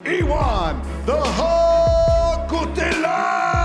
Ion, the Cutelaba!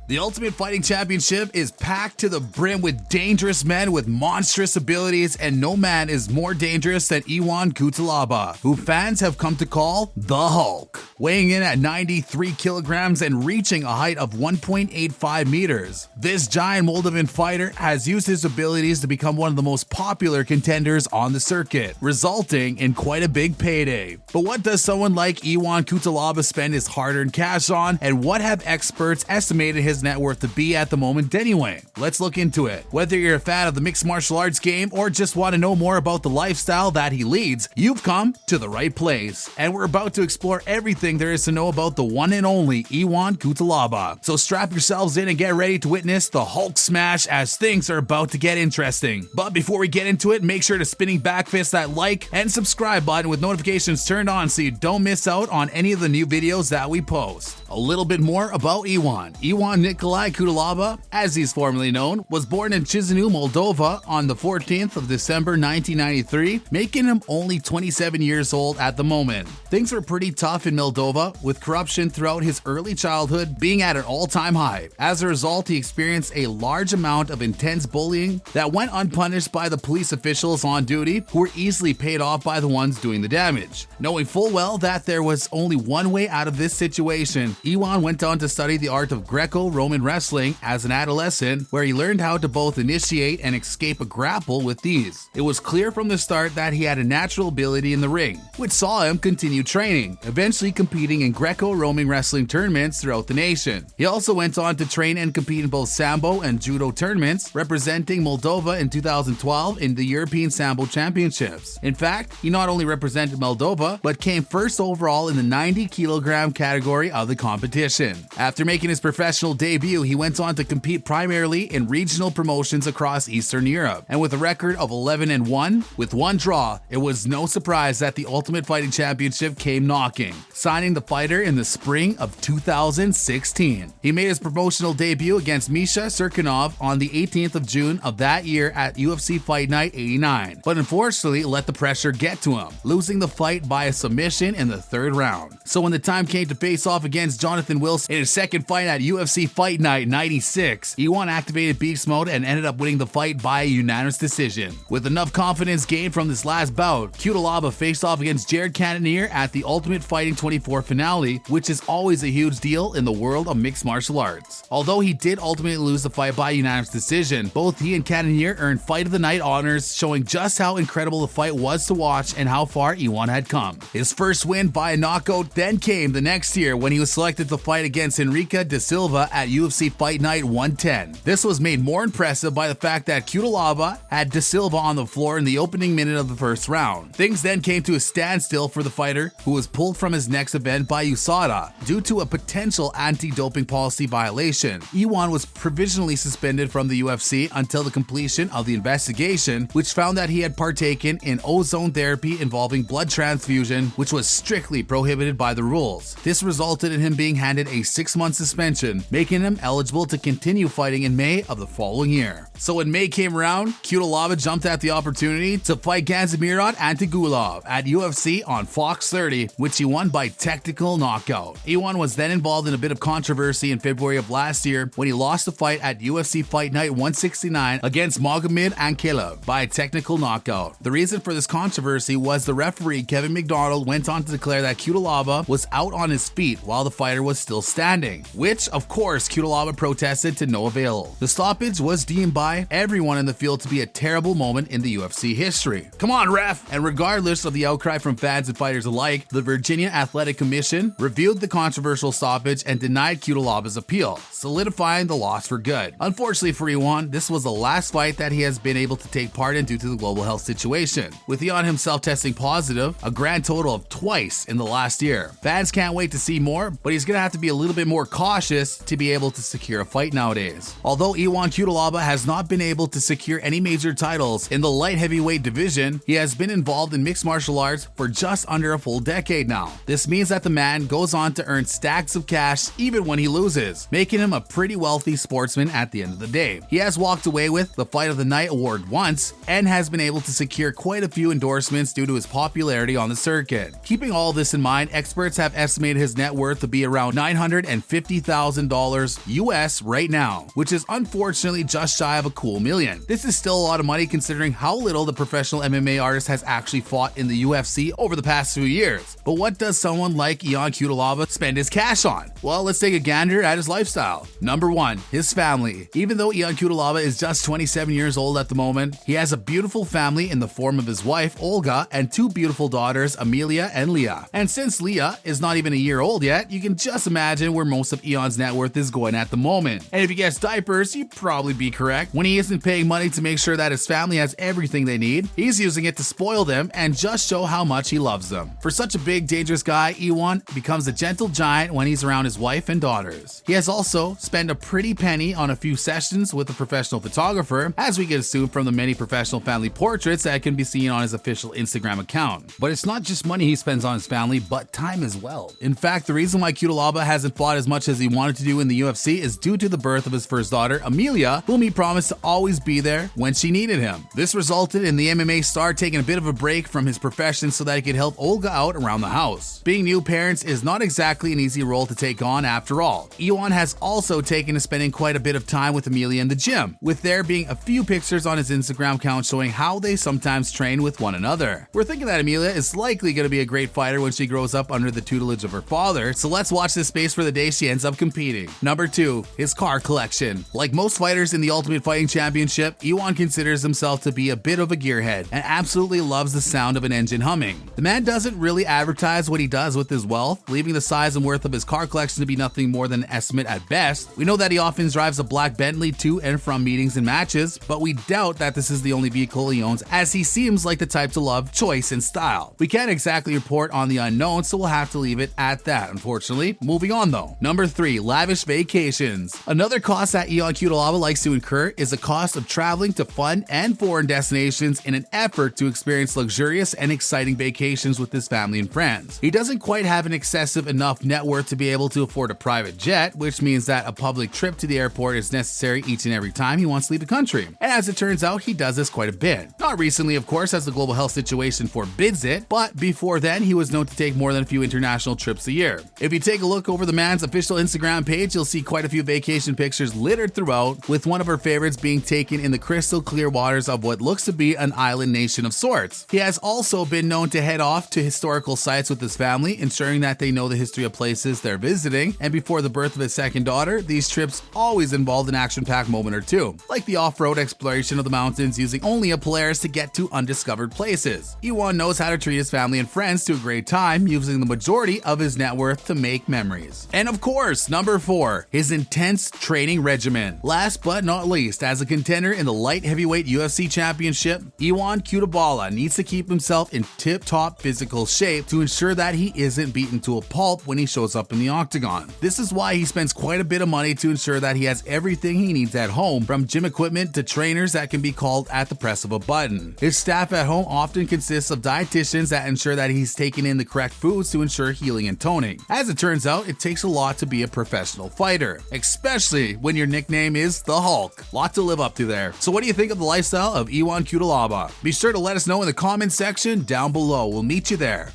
The Ultimate Fighting Championship is packed to the brim with dangerous men with monstrous abilities, and no man is more dangerous than Ion Cutelaba, who fans have come to call the Hulk. Weighing in at 93 kilograms and reaching a height of 1.85 meters, this giant Moldovan fighter has used his abilities to become one of the most popular contenders on the circuit, resulting in quite a big payday. But what does someone like Ion Cutelaba spend his hard-earned cash on, and what have experts estimated his net worth to be at the moment anyway? Let's look into it. Whether you're a fan of the mixed martial arts game or just want to know more about the lifestyle that he leads, you've come to the right place. And we're about to explore everything there is to know about the one and only Ion Cutelaba. So strap yourselves in and get ready to witness the Hulk smash as things are about to get interesting. But before we get into it, make sure to spinning back fist that like and subscribe button with notifications turned on so you don't miss out on any of the new videos that we post. A little bit more about Ion. Ion Nicolae Cutelaba, as he's formerly known, was born in Chisinau, Moldova on the 14th of December 1993, making him only 27 years old at the moment. Things were pretty tough in Moldova, with corruption throughout his early childhood being at an all-time high. As a result, he experienced a large amount of intense bullying that went unpunished by the police officials on duty, who were easily paid off by the ones doing the damage. Knowing full well that there was only one way out of this situation, Ion went on to study the art of Greco-Roman wrestling as an adolescent, where he learned how to both initiate and escape a grapple with ease. It was clear from the start that he had a natural ability in the ring, which saw him continue training, eventually competing in Greco-Roman wrestling tournaments throughout the nation. He also went on to train and compete in both Sambo and Judo tournaments, representing Moldova in 2012 in the European Sambo Championships. In fact, he not only represented Moldova, but came first overall in the 90-kilogram category of the competition. After making his professional debut, he went on to compete primarily in regional promotions across Eastern Europe, and with a record of 11-1 with one draw, it was no surprise that the Ultimate Fighting Championship came knocking, signing the fighter in the spring of 2016. He made his promotional debut against Misha Serkinov on the 18th of June of that year at UFC Fight Night 89, but unfortunately let the pressure get to him, losing the fight by a submission in the third round. So when the time came to face off against Jonathan Wilson in his second fight at UFC Fight Night 96, Ion activated beast mode and ended up winning the fight by a unanimous decision. With enough confidence gained from this last bout, Cutelaba faced off against Jared Cannonier at the Ultimate Fighting 24 finale, which is always a huge deal in the world of mixed martial arts. Although he did ultimately lose the fight by unanimous decision, both he and Cannonier earned Fight of the Night honors, showing just how incredible the fight was to watch and how far Ion had come. His first win by a knockout then came the next year when he was selected to fight against Henrique da Silva at UFC Fight Night 110. This was made more impressive by the fact that Cutelaba had da Silva on the floor in the opening minute of the first round. Things then came to a standstill for the fighter, who was pulled from his next event by USADA due to a potential anti-doping policy violation. Ion was provisionally suspended from the UFC until the completion of the investigation, which found that he had partaken in ozone therapy involving blood transfusion, which was strictly prohibited by the rules. This resulted in him being handed a 6-month suspension, making him eligible to continue fighting in May of the following year. So when May came around, Cutelaba jumped at the opportunity to fight Ganzimirot Antigulov at UFC on Fox 30, which he won by technical knockout. Ion was then involved in a bit of controversy in February of last year when he lost the fight at UFC Fight Night 169 against Magomed Ankalaev by a technical knockout. The reason for this controversy was the referee Kevin McDonald went on to declare that Cutelaba was out on his feet while the fighter was still standing, which of course Cutelaba protested to no avail. The stoppage was deemed by everyone in the field to be a terrible moment in the UFC history. Come on, ref! And regardless of the outcry from fans and fighters alike, the Virginia Athletic Commission reviewed the controversial stoppage and denied Cutelaba's appeal, solidifying the loss for good. Unfortunately for Ion, this was the last fight that he has been able to take part in due to the global health situation, with Ion himself testing positive a grand total of twice in the last year. Fans can't wait to see more, but he's gonna have to be a little bit more cautious to be be able to secure a fight nowadays. Although Ion Cutelaba has not been able to secure any major titles in the light heavyweight division, he has been involved in mixed martial arts for just under a full decade now. This means that the man goes on to earn stacks of cash even when he loses, making him a pretty wealthy sportsman at the end of the day. He has walked away with the Fight of the Night award once and has been able to secure quite a few endorsements due to his popularity on the circuit. Keeping all this in mind, experts have estimated his net worth to be around $950,000 US right now, which is unfortunately just shy of a cool million. This is still a lot of money considering how little the professional MMA artist has actually fought in the UFC over the past few years. But what does someone like Ion Cutelaba spend his cash on? Well, let's take a gander at his lifestyle. Number 1, his family. Even though Ion Cutelaba is just 27 years old at the moment, he has a beautiful family in the form of his wife, Olga, and 2 beautiful daughters, Amelia and Leah. And since Leah is not even a year old yet, you can just imagine where most of Ion's net worth is going at the moment. And if he gets diapers, you'd probably be correct. When he isn't paying money to make sure that his family has everything they need, he's using it to spoil them and just show how much he loves them. For such a big, dangerous guy, Ion becomes a gentle giant when he's around his wife and daughters. He has also spent a pretty penny on a few sessions with a professional photographer, as we can assume from the many professional family portraits that can be seen on his official Instagram account. But it's not just money he spends on his family, but time as well. In fact, the reason why Cutelaba hasn't fought as much as he wanted to do in the UFC is due to the birth of his first daughter, Amelia, whom he promised to always be there when she needed him. This resulted in the MMA star taking a bit of a break from his profession so that he could help Olga out around the house. Being new parents is not exactly an easy role to take on after all. Ion has also taken to spending quite a bit of time with Amelia in the gym, with there being a few pictures on his Instagram account showing how they sometimes train with one another. We're thinking that Amelia is likely going to be a great fighter when she grows up under the tutelage of her father, so let's watch this space for the day she ends up competing. Number 2, his car collection. Like most fighters in the Ultimate Fighting Championship, Ion considers himself to be a bit of a gearhead and absolutely loves the sound of an engine humming. The man doesn't really advertise what he does with his wealth, leaving the size and worth of his car collection to be nothing more than an estimate at best. We know that he often drives a black Bentley to and from meetings and matches, but we doubt that this is the only vehicle he owns, as he seems like the type to love choice and style. We can't exactly report on the unknown, so we'll have to leave it at that, unfortunately. Moving on though. Number 3, lavish vacations. Another cost that Ion Cutelaba likes to incur is the cost of traveling to fun and foreign destinations in an effort to experience luxurious and exciting vacations with his family and friends. He doesn't quite have an excessive enough net worth to be able to afford a private jet, which means that a public trip to the airport is necessary each and every time he wants to leave the country. And as it turns out, he does this quite a bit. Not recently, of course, as the global health situation forbids it, but before then, he was known to take more than a few international trips a year. If you take a look over the man's official Instagram page, you'll see quite a few vacation pictures littered throughout, with one of her favorites being taken in the crystal clear waters of what looks to be an island nation of sorts. He has also been known to head off to historical sites with his family, ensuring that they know the history of places they're visiting, and before the birth of his second daughter, these trips always involved an action-packed moment or two, like the off-road exploration of the mountains using only a Polaris to get to undiscovered places. Ion knows how to treat his family and friends to a great time, using the majority of his net worth to make memories. And of course, number 4, his intense training regimen. Last but not least, as a contender in the light heavyweight UFC championship, Ion Cutelaba needs to keep himself in tip-top physical shape to ensure that he isn't beaten to a pulp when he shows up in the octagon. This is why he spends quite a bit of money to ensure that he has everything he needs at home, from gym equipment to trainers that can be called at the press of a button. His staff at home often consists of dietitians that ensure that he's taking in the correct foods to ensure healing and toning. As it turns out, it takes a lot to be a professional fighter, especially when your nickname is the Hulk. Lot to live up to there. So what do you think of the lifestyle of Ion Cutelaba? Be sure to let us know in the comments section down below. We'll meet you there.